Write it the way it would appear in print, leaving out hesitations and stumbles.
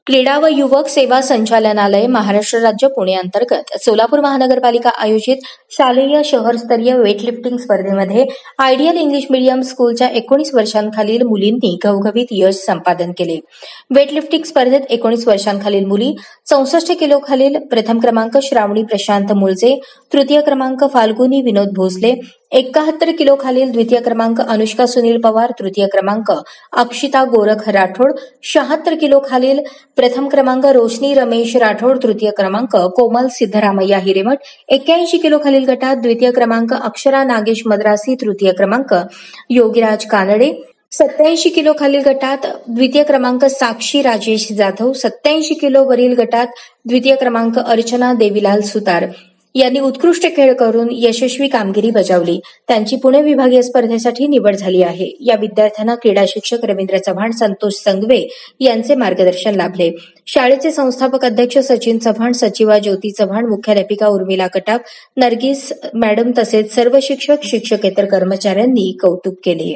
क्रीडा व युवक सेवा संचालनालय महाराष्ट्र राज्य पुणे अंतर्गत सोलापूर महानगरपालिका आयोजित शालेय शहरस्तरीय वेटलिफ्टिंग स्पर्धेमध्ये आयडियल इंग्लिश मीडियम स्कूलच्या 19 वर्षांखालील मुलींनी घवघवीत यश संपादन केले। वेटलिफ्टिंग स्पर्धेत 19 वर्षांखालील मुली 64 किलो खालील प्रथम क्रमांक श्रावणी प्रशांत मुळजे, तृतीय क्रमांक फाल्गुनी विनोद भोसले, 71 किलो खालील द्वितीय क्रमांक अनुष्का सुनील पवार, तृतीय क्रमांक अक्षिता गोरख राठोड, 76 किलो खालील प्रथम क्रमांक रोशनी रमेश राठोड, तृतीय क्रमांक कोमल सिद्धरामय्या हिरेमठ, 81 किलो खालील गटात द्वितीय क्रमांक अक्षरा नागेश मद्रासी, तृतीय क्रमांक योगीराज कानडे, 87 किलो खालील गटात द्वितीय क्रमांक साक्षी राजेश जाधव, 87 किलो वरील गटात द्वितीय क्रमांक अर्चना देवीलाल सुतार यांनी उत्कृष्ट खेळ करून यशस्वी कामगिरी बजावली। त्यांची पुणे विभागीय स्पर्धेसाठी निवड झाली आहे। या विद्यार्थ्यांना क्रीडा शिक्षक रवींद्र चव्हाण, संतोष संगवे यांचे मार्गदर्शन लाभले। शाळेचे संस्थापक अध्यक्ष सचिन चव्हाण, सचिवा ज्योती चव्हाण, मुख्याध्यापिका उर्मिला कटाप, नर्गिस मॅडम तसेच सर्व शिक्षक शिक्षकेतर कर्मचाऱ्यांनी कौतुक केले।